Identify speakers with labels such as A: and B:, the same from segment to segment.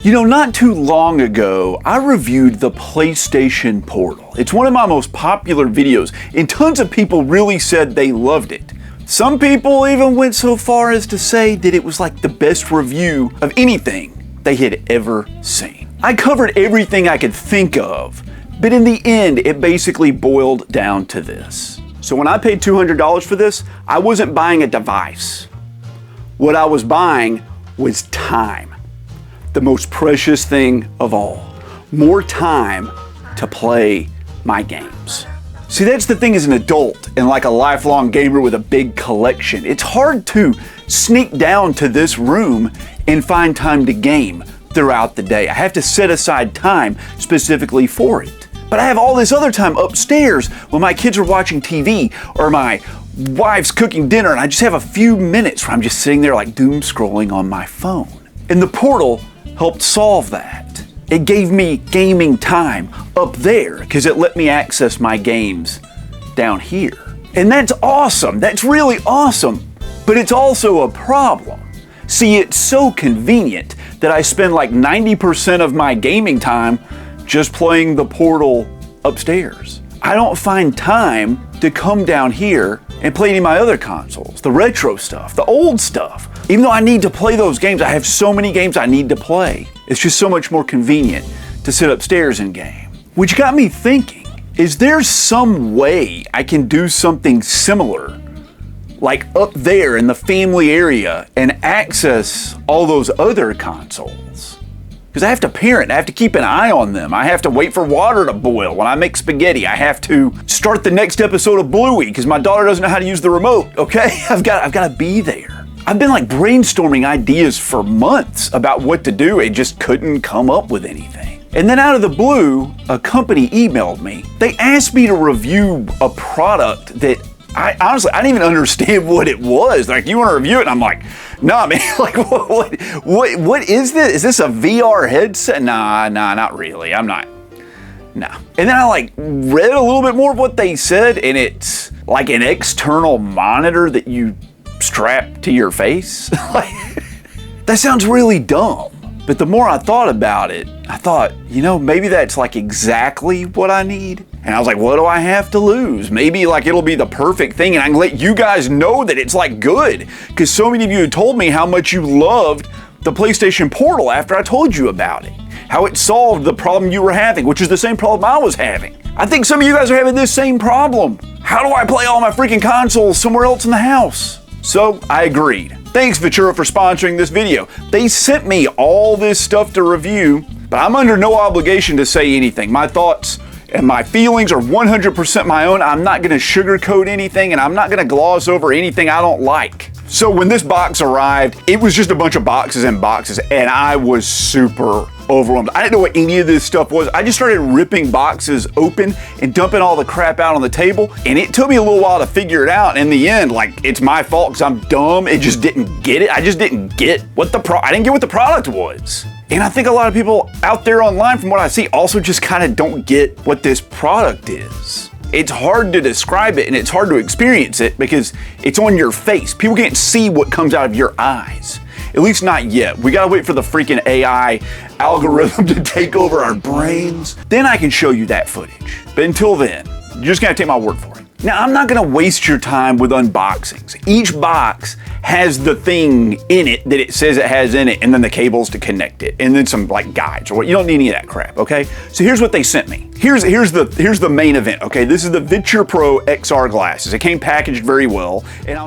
A: You know, not too long ago, I reviewed the PlayStation Portal. It's one of my most popular videos, and tons of people really said they loved it. Some people even went so far as to say that it was like the best review of anything they had ever seen. I covered everything I could think of, but in the end, it basically boiled down to this. So when I paid $200 for this, I wasn't buying a device. What I was buying was time. The most precious thing of all. More time to play my games. See, that's the thing as an adult and like a lifelong gamer with a big collection. It's hard to sneak down to this room and find time to game throughout the day. I have to set aside time specifically for it. But I have all this other time upstairs when my kids are watching TV or my wife's cooking dinner, and I just have a few minutes where I'm just sitting there like doom scrolling on my phone. And the Portal helped solve that. It gave me gaming time up there because it let me access my games down here. And that's awesome. That's really awesome. But it's also a problem. See, it's so convenient that I spend like 90% of my gaming time just playing the Portal upstairs. I don't find time to come down here and play any of my other consoles, the retro stuff, the old stuff. Even though I need to play those games, I have so many games I need to play. It's just so much more convenient to sit upstairs and game. Which got me thinking, is there some way I can do something similar, like up there in the family area, and access all those other consoles? Because I have to parent, I have to keep an eye on them. I have to wait for water to boil when I make spaghetti. I have to start the next episode of Bluey because my daughter doesn't know how to use the remote, okay? I've got to be there. I've been like brainstorming ideas for months about what to do. It just couldn't come up with anything. And then out of the blue, a company emailed me. They asked me to review a product that I honestly didn't even understand what it was. Like, you want to review it? And I'm like, nah, man. Like, what is this? Is this a VR headset? Nah, not really. I'm not. Nah. And then I like read a little bit more of what they said, and it's like an external monitor that you strap to your face. Like, that sounds really dumb. But the more I thought about it, I thought, you know, maybe that's like exactly what I need. And I was like, what do I have to lose? Maybe like it'll be the perfect thing and I can let you guys know that it's like good. Because so many of you had told me how much you loved the PlayStation Portal after I told you about it. How it solved the problem you were having, which is the same problem I was having. I think some of you guys are having this same problem. How do I play all my freaking consoles somewhere else in the house? So I agreed. Thanks, Viture, for sponsoring this video. They sent me all this stuff to review, but I'm under no obligation to say anything. My thoughts and my feelings are 100% my own. I'm not gonna sugarcoat anything, and I'm not gonna gloss over anything I don't like. So when this box arrived, it was just a bunch of boxes and boxes, and I was super overwhelmed. I didn't know what any of this stuff was. I just started ripping boxes open and dumping all the crap out on the table, and it took me a little while to figure it out. In the end, like, it's my fault because I'm dumb. It just didn't get it. I just didn't get what I didn't get what the product was. And I think a lot of people out there online, from what I see, also just kind of don't get what this product is. It's hard to describe it and it's hard to experience it because it's on your face. People can't see what comes out of your eyes. At least not yet. We gotta wait for the freaking AI algorithm to take over our brains. Then I can show you that footage. But until then, you're just gonna take my word for it. Now, I'm not gonna waste your time with unboxings. Each box has the thing in it that it says it has in it, and then the cables to connect it, and then some like guides or what. You don't need any of that crap, okay? So here's what they sent me. Here's the main event, okay? This is the Viture Pro XR glasses. It came packaged very well, and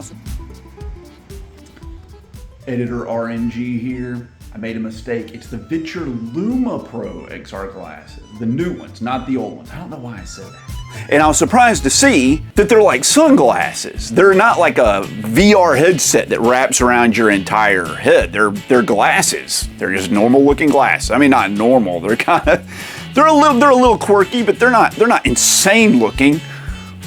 A: Editor RNG here. I made a mistake. It's the Viture LUMA Pro XR glasses. The new ones, not the old ones. I don't know why I said that. And I was surprised to see that they're like sunglasses. They're not like a VR headset that wraps around your entire head. They're glasses. They're just normal looking glasses. I mean, not normal. They're a little quirky, but they're not insane looking.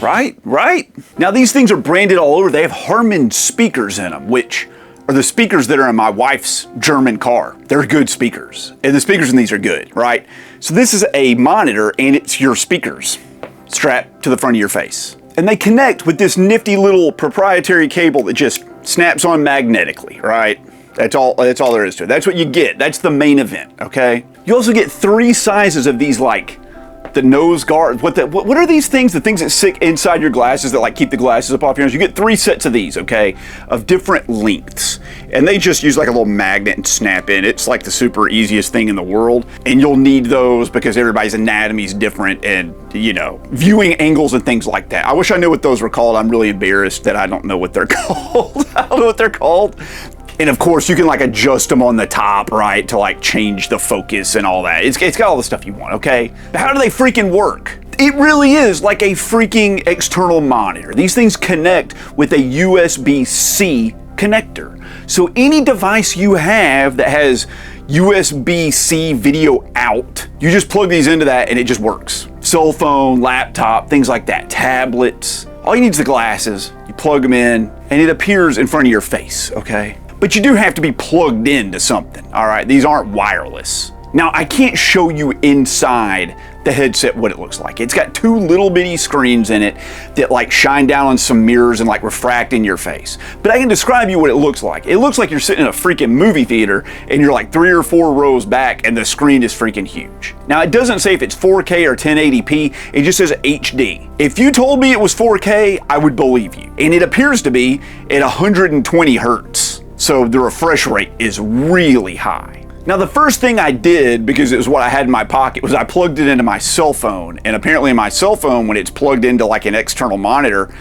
A: Right? Now these things are branded all over. They have Harman speakers in them, which are the speakers that are in my wife's German car. They're good speakers. And the speakers in these are good, right? So this is a monitor and it's your speakers strapped to the front of your face. And they connect with this nifty little proprietary cable that just snaps on magnetically, right? That's all there is to it. That's what you get. That's the main event, okay? You also get 3 sizes of these, like, the nose guard. What are these things? The things that sit inside your glasses that like keep the glasses up off your nose. You get 3 sets of these, okay, of different lengths, and they just use like a little magnet and snap in. It's like the super easiest thing in the world, and you'll need those because everybody's anatomy is different, and you know, viewing angles and things like that. I wish I knew what those were called. I'm really embarrassed that I don't know what they're called. I don't know what they're called. And of course, you can like adjust them on the top, right, to like change the focus and all that. It's got all the stuff you want, okay? But how do they freaking work? It really is like a freaking external monitor. These things connect with a USB-C connector. So any device you have that has USB-C video out, you just plug these into that and it just works. Cell phone, laptop, things like that, tablets. All you need is the glasses. You plug them in and it appears in front of your face, okay? But you do have to be plugged into something, all right? These aren't wireless. Now, I can't show you inside the headset what it looks like. It's got 2 little bitty screens in it that like shine down on some mirrors and like refract in your face. But I can describe you what it looks like. It looks like you're sitting in a freaking movie theater and you're like 3 or 4 rows back and the screen is freaking huge. Now, it doesn't say if it's 4K or 1080p, it just says HD. If you told me it was 4K, I would believe you. And it appears to be at 120 hertz. So the refresh rate is really high. Now the first thing I did, because it was what I had in my pocket, was I plugged it into my cell phone. And apparently my cell phone, when it's plugged into like an external monitor,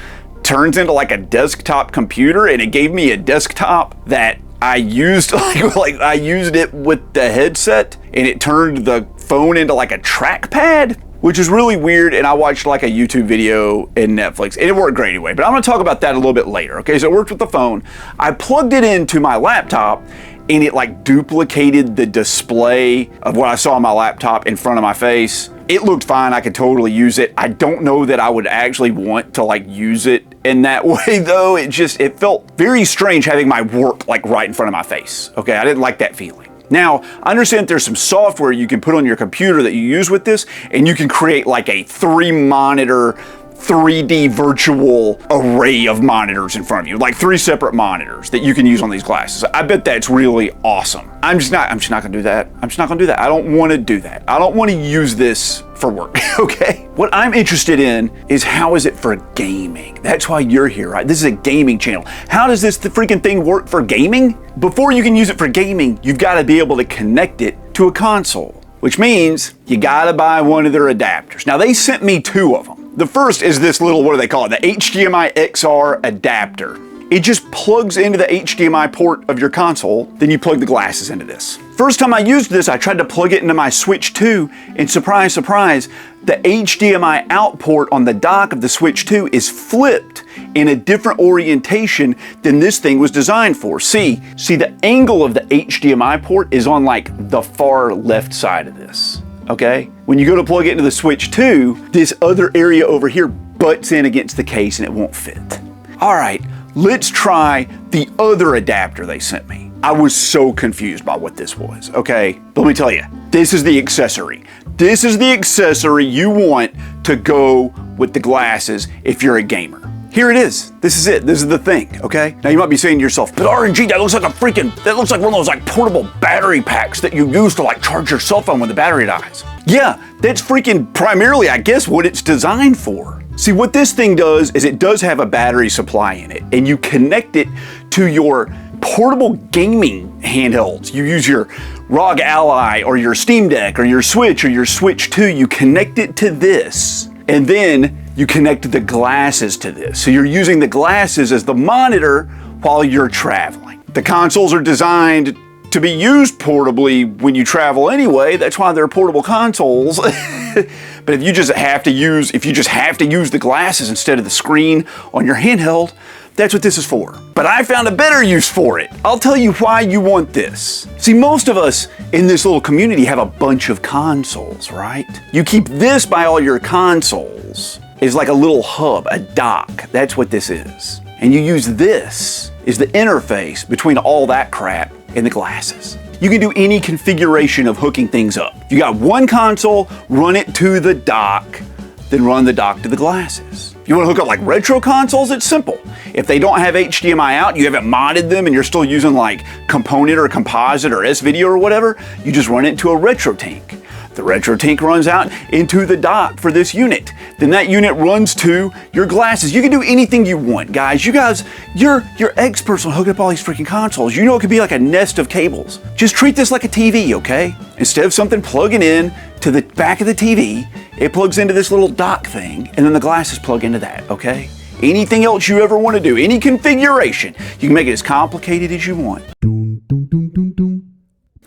A: turns into like a desktop computer, and it gave me a desktop that I used, like I used it with the headset, and it turned the phone into like a trackpad, which is really weird. And I watched like a YouTube video in Netflix, and it worked great anyway, but I'm gonna talk about that a little bit later. Okay, so it worked with the phone. I plugged it into my laptop, and it like duplicated the display of what I saw on my laptop in front of my face. It looked fine. I could totally use it. I don't know that I would actually want to like use it in that way though. It felt very strange having my work like right in front of my face. Okay, I didn't like that feeling. Now, I understand there's some software you can put on your computer that you use with this, and you can create like a 3-monitor 3D virtual array of monitors in front of you, like 3 separate monitors that you can use on these glasses. I bet that's really awesome. I'm just not gonna do that. I'm just not gonna do that. I don't wanna do that. I don't wanna use this for work, okay? What I'm interested in is how is it for gaming? That's why you're here, right? This is a gaming channel. How does the freaking thing work for gaming? Before you can use it for gaming, you've gotta be able to connect it to a console, which means you gotta buy one of their adapters. Now they sent me 2 of them. The first is this little, what do they call it? The HDMI XR adapter. It just plugs into the HDMI port of your console, then you plug the glasses into this. First time I used this, I tried to plug it into my Switch 2, and surprise, surprise, the HDMI out port on the dock of the Switch 2 is flipped in a different orientation than this thing was designed for. See, the angle of the HDMI port is on like the far left side of this. Okay? When you go to plug it into the Switch 2, this other area over here butts in against the case and it won't fit. All right, let's try the other adapter they sent me. I was so confused by what this was, okay? But let me tell you, this is the accessory. This is the accessory you want to go with the glasses if you're a gamer. Here it is. This is it. This is the thing, okay? Now you might be saying to yourself, but RNG, that looks like one of those like portable battery packs that you use to like charge your cell phone when the battery dies. Yeah, that's freaking primarily, I guess, what it's designed for. See, what this thing does is it does have a battery supply in it, and you connect it to your portable gaming handhelds. You use your ROG Ally or your Steam Deck or your Switch or your Switch 2, you connect it to this, and then you connect the glasses to this. So you're using the glasses as the monitor while you're traveling. The consoles are designed to be used portably when you travel anyway. That's why they're portable consoles. But if you just have to use the glasses instead of the screen on your handheld, that's what this is for. But I found a better use for it. I'll tell you why you want this. See, most of us in this little community have a bunch of consoles, right? You keep this by all your consoles. It's like a little hub, a dock. That's what this is. And you use this as the interface between all that crap and the glasses. You can do any configuration of hooking things up. You got one console, run it to the dock, then run the dock to the glasses. If you want to hook up like retro consoles, it's simple. If they don't have HDMI out, you haven't modded them, and you're still using like component or composite or S-Video or whatever, you just run it into a retro tank. The retro tank runs out into the dock for this unit. Then that unit runs to your glasses. You can do anything you want, guys. You're experts on hooking up all these freaking consoles. You know it could be like a nest of cables. Just treat this like a TV, okay? Instead of something plugging in to the back of the TV, it plugs into this little dock thing, and then the glasses plug into that, okay? Anything else you ever want to do, any configuration, you can make it as complicated as you want.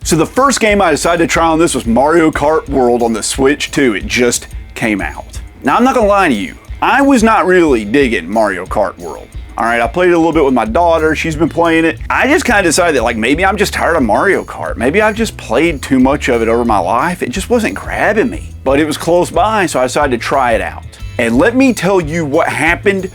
A: So the first game I decided to try on this was Mario Kart World on the Switch 2. It just came out. Now I'm not gonna lie to you, I was not really digging Mario Kart World. All right, I played it a little bit with my daughter, she's been playing it. I just kind of decided that like maybe I'm just tired of Mario Kart. Maybe I've just played too much of it over my life. It just wasn't grabbing me. But it was close by, so I decided to try it out. And let me tell you what happened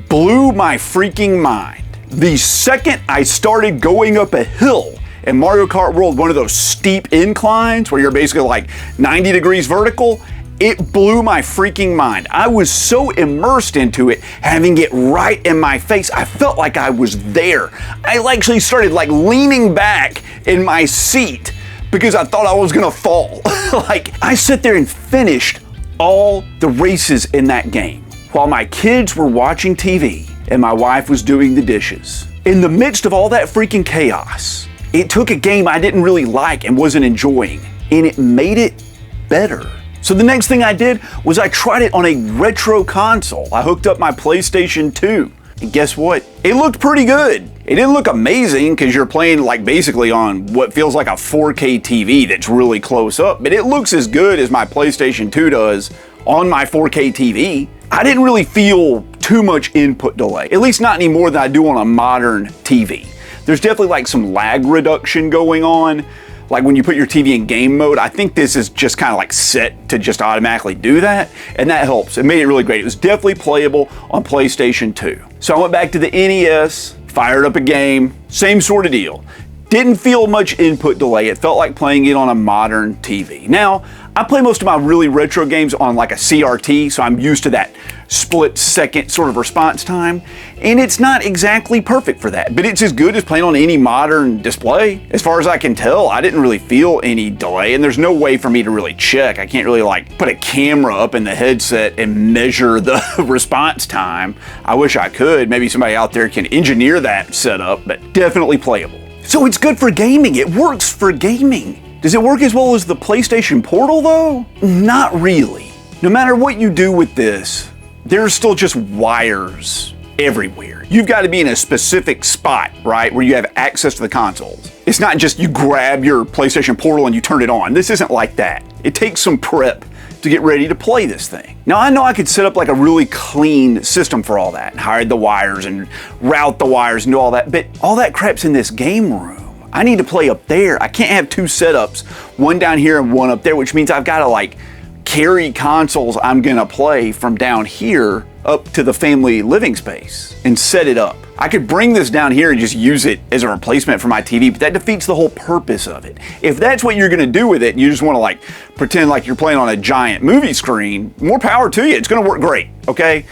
A: blew my freaking mind. The second I started going up a hill in Mario Kart World, one of those steep inclines where you're basically like 90 degrees vertical, it blew my freaking mind. I was so immersed into it, having it right in my face. I felt like I was there. I actually started like leaning back in my seat because I thought I was gonna fall. Like, I sat there and finished all the races in that game while my kids were watching TV and my wife was doing the dishes. In the midst of all that freaking chaos, it took a game I didn't really like and wasn't enjoying, and it made it better. So the next thing I did was I tried it on a retro console. I hooked up my PlayStation 2, and guess what? It looked pretty good. It didn't look amazing because you're playing like basically on what feels like a 4K TV that's really close up, but it looks as good as my PlayStation 2 does on my 4K TV. I didn't really feel too much input delay, at least not any more than I do on a modern TV. There's definitely like some lag reduction going on. Like when you put your TV in game mode, I think this is just kind of like set to just automatically do that, and that helps. It made it really great. It was definitely playable on PlayStation 2. So I went back to the NES, fired up a game, same sort of deal. Didn't feel much input delay. It felt like playing it on a modern TV. Now, I play most of my really retro games on like a CRT, so I'm used to that split second sort of response time, and it's not exactly perfect for that, but it's as good as playing on any modern display. As far as I can tell, I didn't really feel any delay, and there's no way for me to really check. I can't really like put a camera up in the headset and measure the response time. I wish I could. Maybe somebody out there can engineer that setup, but definitely playable. So it's good for gaming. It works for gaming. Does it work as well as the PlayStation Portal though? Not really. No matter what you do with this, there's still just wires everywhere. You've got to be in a specific spot, right, where you have access to the consoles. It's not just you grab your PlayStation Portal and you turn it on. This isn't like that. It takes some prep to get ready to play this thing. Now I know I could set up like a really clean system for all that and hide the wires and route the wires and do all that, but all that crap's in this game room. I need to play up there. I can't have two setups, one down here and one up there, which means I've got to like carry consoles I'm gonna play from down here up to the family living space and set it up. I could bring this down here and just use it as a replacement for my TV, but that defeats the whole purpose of it. If that's what you're gonna do with it and you just wanna like pretend like you're playing on a giant movie screen, more power to you. It's gonna work great, okay?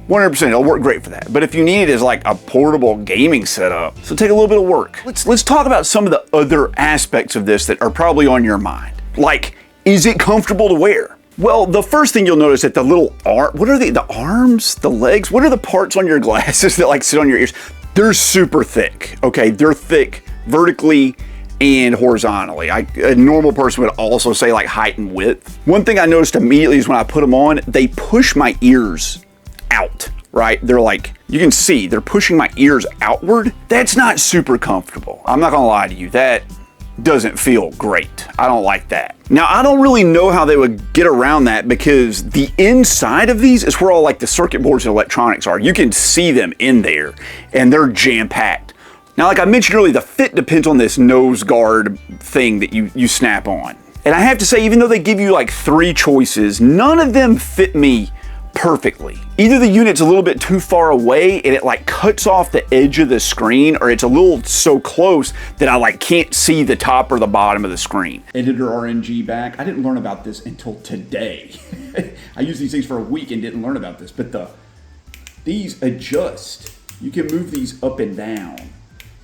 A: 100%, it'll work great for that. But if you need it as like a portable gaming setup, so take a little bit of work. Let's talk about some of the other aspects of this that are probably on your mind. Like, is it comfortable to wear? Well, the first thing you'll notice that the little what are the arms, the legs, what are the parts on your glasses that like sit on your ears? They're super thick, okay? They're thick vertically and horizontally. A normal person would also say like height and width. One thing I noticed immediately is when I put them on, they push my ears out, right? They're like, you can see, they're pushing my ears outward. That's not super comfortable. I'm not gonna lie to you, that doesn't feel great. I don't like that. Now, I don't really know how they would get around that because the inside of these is where all like the circuit boards and electronics are. You can see them in there and they're jam-packed. Now, like I mentioned earlier, the fit depends on this nose guard thing that you snap on. And I have to say, even though they give you like 3 choices, none of them fit me perfectly. Either the unit's a little bit too far away and it like cuts off the edge of the screen, or it's a little so close that I like can't see the top or the bottom of the screen. Editor RNG back. I didn't learn about this until today. I used these things for a week and didn't learn about this, but these adjust. You can move these up and down.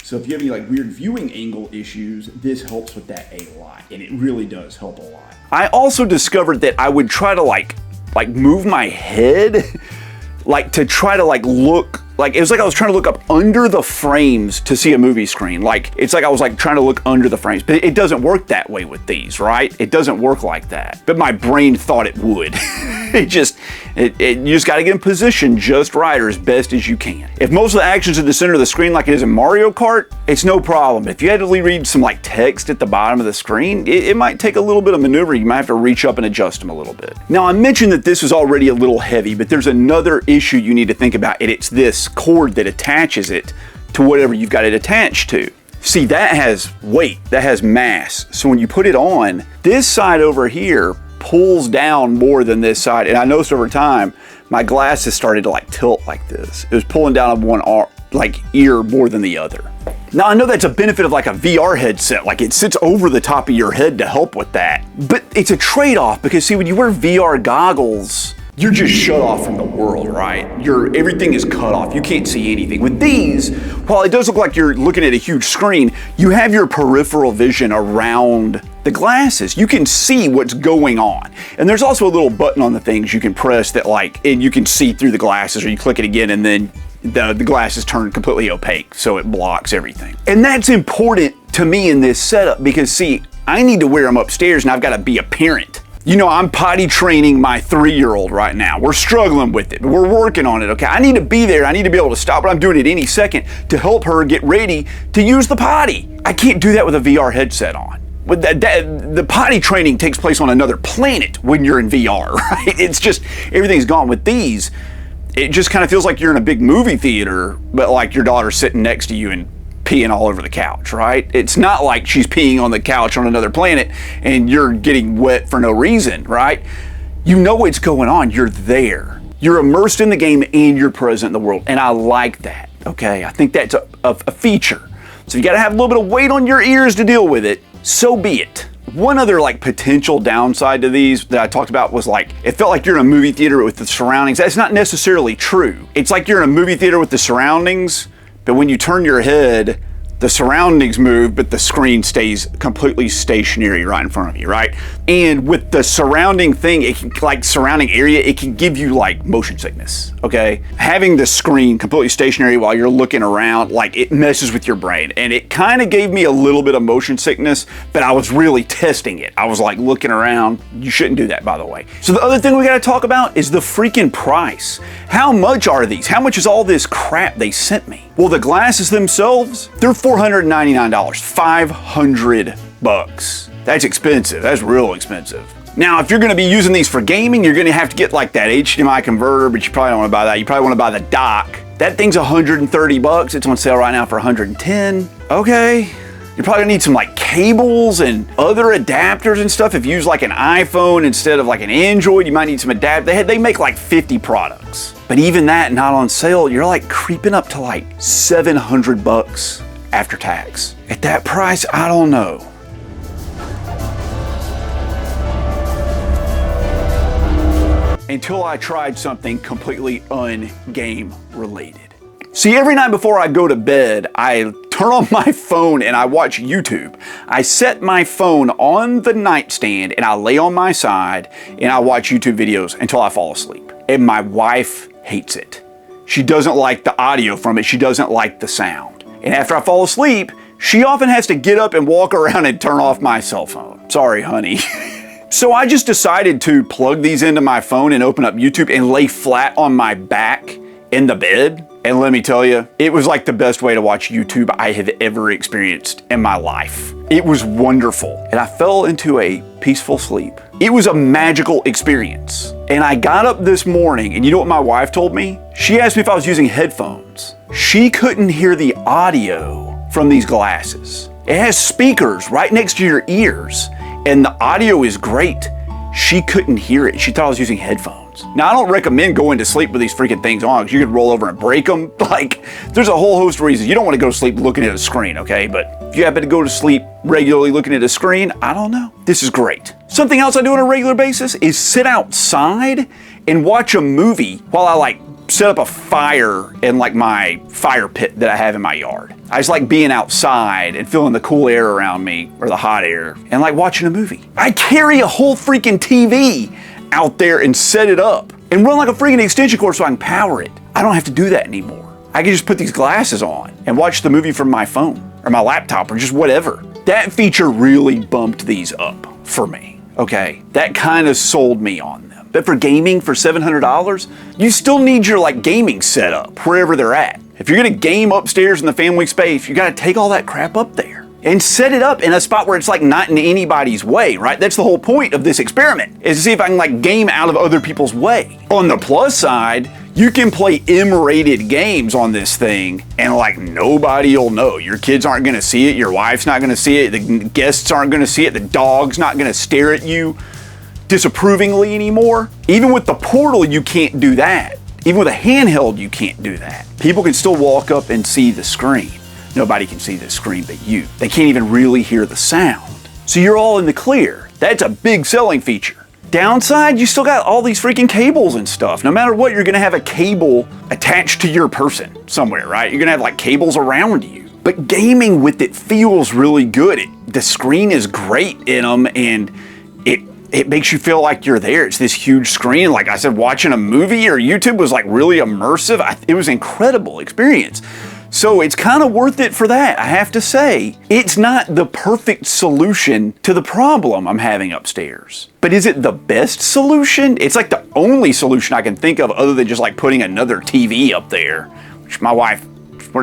A: So if you have any like weird viewing angle issues, this helps with that a lot, and it really does help a lot. I also discovered that I would try to like move my head like to try to like look, like it was like I was trying to look up under the frames to see a movie screen. Like it's like I was like trying to look under the frames, but it doesn't work that way with these, right? It doesn't work like that. But my brain thought it would. You just got to get in position just right, or as best as you can. If most of the action's at the center of the screen like it is in Mario Kart, it's no problem. If you had to read some like text at the bottom of the screen, it might take a little bit of maneuver. You might have to reach up and adjust them a little bit. Now I mentioned that this was already a little heavy, but there's another issue you need to think about, and it's this cord that attaches it to whatever you've got it attached to. See, that has weight, that has mass. So when you put it on, this side over here pulls down more than this side. And I noticed over time, my glasses started to like tilt like this. It was pulling down on one arm, like ear more than the other. Now I know that's a benefit of like a VR headset, like it sits over the top of your head to help with that. But it's a trade-off because see, when you wear VR goggles, you're just shut off from the world, right? Everything is cut off. You can't see anything. With these, while it does look like you're looking at a huge screen, you have your peripheral vision around the glasses. You can see what's going on. And there's also a little button on the things you can press that like, and you can see through the glasses, or you click it again and then the glasses turn completely opaque, so it blocks everything. And that's important to me in this setup because see, I need to wear them upstairs and I've got to be a parent. You know, I'm potty training my 3-year-old right now. We're struggling with it, but we're working on it, okay? I need to be there. I need to be able to stop what I'm doing at any second to help her get ready to use the potty. I can't do that with a VR headset on. With the potty training takes place on another planet when you're in VR, right? It's just, everything's gone. With these, it just kind of feels like you're in a big movie theater, but like your daughter's sitting next to you and peeing all over the couch, right? It's not like she's peeing on the couch on another planet and you're getting wet for no reason, right? You know what's going on. You're there. You're immersed in the game and you're present in the world. And I like that, okay? I think that's a feature. So you got to have a little bit of weight on your ears to deal with it. So be it. One other like potential downside to these that I talked about was like, it felt like you're in a movie theater with the surroundings. That's not necessarily true. It's like you're in a movie theater with the surroundings, but when you turn your head, the surroundings move, but the screen stays completely stationary right in front of you, right? And with the surrounding thing, it can, like surrounding area, it can give you like motion sickness, okay? Having the screen completely stationary while you're looking around, like it messes with your brain. And it kind of gave me a little bit of motion sickness, but I was really testing it. I was like looking around. You shouldn't do that, by the way. So the other thing we gotta talk about is the freaking price. How much are these? How much is all this crap they sent me? Well, the glasses themselves, they're $499, 500 bucks. That's expensive, that's real expensive. Now, if you're gonna be using these for gaming, you're gonna have to get like that HDMI converter, but you probably don't wanna buy that. You probably wanna buy the dock. That thing's 130 bucks. It's on sale right now for 110. Okay. You're probably gonna need some like cables and other adapters and stuff. If you use like an iPhone instead of like an Android, you might need some adapters. They make like 50 products. But even that not on sale, you're like creeping up to like 700 bucks after tax. At that price, I don't know. Until I tried something completely un-game related. See, every night before I go to bed, I turn on my phone and I watch YouTube. I set my phone on the nightstand and I lay on my side and I watch YouTube videos until I fall asleep. And my wife hates it. She doesn't like the audio from it. She doesn't like the sound. And after I fall asleep, she often has to get up and walk around and turn off my cell phone. Sorry, honey. So I just decided to plug these into my phone and open up YouTube and lay flat on my back in the bed. And let me tell you, it was like the best way to watch YouTube I have ever experienced in my life. It was wonderful. And I fell into a peaceful sleep. It was a magical experience. And I got up this morning and you know what my wife told me? She asked me if I was using headphones. She couldn't hear the audio from these glasses. It has speakers right next to your ears and the audio is great. She couldn't hear it. She thought I was using headphones. games. Now, I don't recommend going to sleep with these freaking things on because you could roll over and break them. Like, there's a whole host of reasons. You don't want to go to sleep looking at a screen, okay? But if you happen to go to sleep regularly looking at a screen, I don't know. This is great. Something else I do on a regular basis is sit outside and watch a movie while I like set up a fire in like my fire pit that I have in my yard. I just like being outside and feeling the cool air around me, or the hot air, and like watching a movie. I carry a whole freaking TV out there and set it up and run like a freaking extension cord so I can power it. I don't have to do that anymore. I can just put these glasses on and watch the movie from my phone or my laptop or just whatever. That feature really bumped these up for me, okay? That kind of sold me on them. But for gaming for $700, you still need your like gaming setup wherever they're at. If you're gonna game upstairs in the family space, you gotta take all that crap up there and set it up in a spot where it's like not in anybody's way, right? That's the whole point of this experiment, is to see if I can like game out of other people's way. On the plus side, you can play M-rated games on this thing and like nobody will know. Your kids aren't gonna see it, your wife's not gonna see it, the guests aren't gonna see it, the dog's not gonna stare at you disapprovingly anymore. Even with the Portal, you can't do that. Even with a handheld, you can't do that. People can still walk up and see the screen. Nobody can see the screen but you. They can't even really hear the sound. So you're all in the clear. That's a big selling feature. Downside, you still got all these freaking cables and stuff. No matter what, you're gonna have a cable attached to your person somewhere, right? You're gonna have like cables around you. But gaming with it feels really good. The screen is great in them, and it makes you feel like you're there. It's this huge screen. Like I said, watching a movie or YouTube was like really immersive. It was an incredible experience. So it's kind of worth it for that, I have to say. It's not the perfect solution to the problem I'm having upstairs. But is it the best solution? It's like the only solution I can think of other than just like putting another TV up there, which my wife,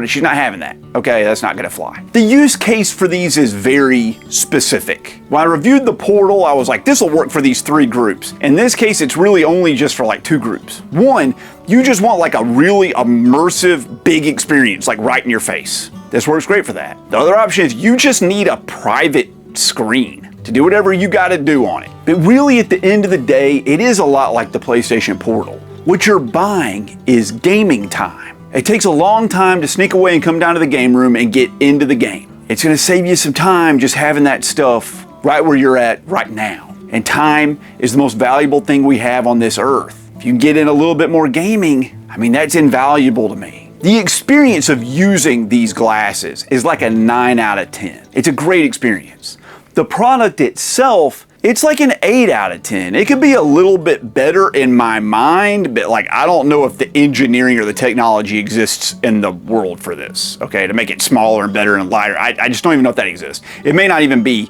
A: she's not having that. Okay, that's not gonna fly. The use case for these is very specific. When I reviewed the Portal, I was like, this will work for these 3 groups. In this case, it's really only just for like 2 groups. One, you just want like a really immersive, big experience, like right in your face. This works great for that. The other option is you just need a private screen to do whatever you gotta do on it. But really, at the end of the day, it is a lot like the PlayStation Portal. What you're buying is gaming time. It takes a long time to sneak away and come down to the game room and get into the game. It's gonna save you some time just having that stuff right where you're at right now. And time is the most valuable thing we have on this earth. If you can get in a little bit more gaming, I mean, that's invaluable to me. The experience of using these glasses is like a 9 out of 10. It's a great experience. The product itself, it's like an 8 out of 10. It could be a little bit better in my mind, but like I don't know if the engineering or the technology exists in the world for this, okay, to make it smaller and better and lighter. I just don't even know if that exists. It may not even be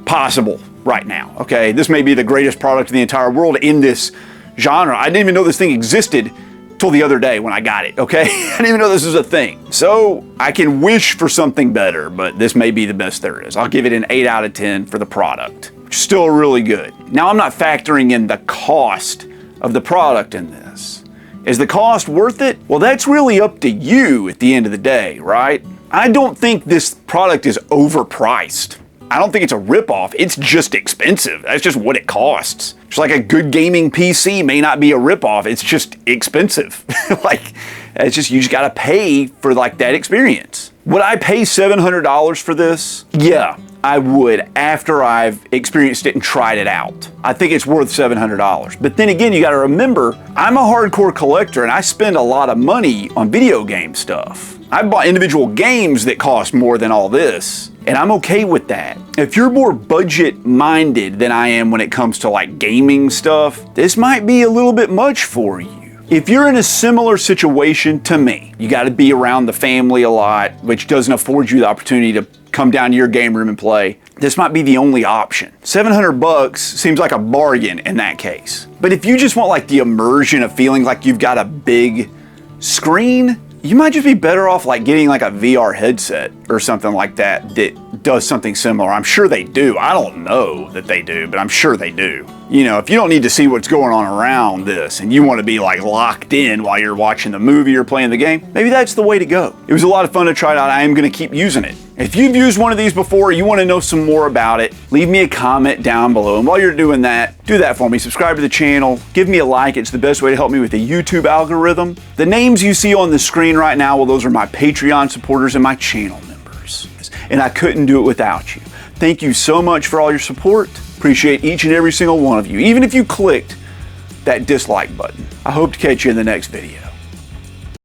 A: possible right now, okay? This may be the greatest product in the entire world in this genre. I didn't even know this thing existed till the other day when I got it, okay? I didn't even know this was a thing. So I can wish for something better, but this may be the best there is. I'll give it an 8 out of 10 for the product. Still really good. Now, I'm not factoring in the cost of the product in this. Is the cost worth it? Well, that's really up to you at the end of the day, right? I don't think this product is overpriced. I don't think it's a ripoff. It's just expensive. That's just what it costs. Just like a good gaming PC may not be a ripoff. It's just expensive. Like, it's just, you just gotta pay for like that experience. Would I pay $700 for this? Yeah, I would, after I've experienced it and tried it out. I think it's worth $700. But then again, you gotta remember, I'm a hardcore collector and I spend a lot of money on video game stuff. I've bought individual games that cost more than all this, and I'm okay with that. If you're more budget-minded than I am when it comes to like gaming stuff, this might be a little bit much for you. If you're in a similar situation to me, you gotta be around the family a lot, which doesn't afford you the opportunity to come down to your game room and play, this might be the only option. $700 seems like a bargain in that case. But if you just want like the immersion of feeling like you've got a big screen, you might just be better off like getting like a VR headset or something like that that does something similar. I'm sure they do. I don't know that they do, but I'm sure they do. You know, if you don't need to see what's going on around this and you want to be like locked in while you're watching the movie or playing the game, maybe that's the way to go. It was a lot of fun to try it out. I am going to keep using it. If you've used one of these before, you want to know some more about it, leave me a comment down below. And while you're doing that, do that for me. Subscribe to the channel, give me a like. It's the best way to help me with the YouTube algorithm. The names you see on the screen right now, well, those are my Patreon supporters and my channel members. And I couldn't do it without you. Thank you so much for all your support. Appreciate each and every single one of you, even if you clicked that dislike button. I hope to catch you in the next video.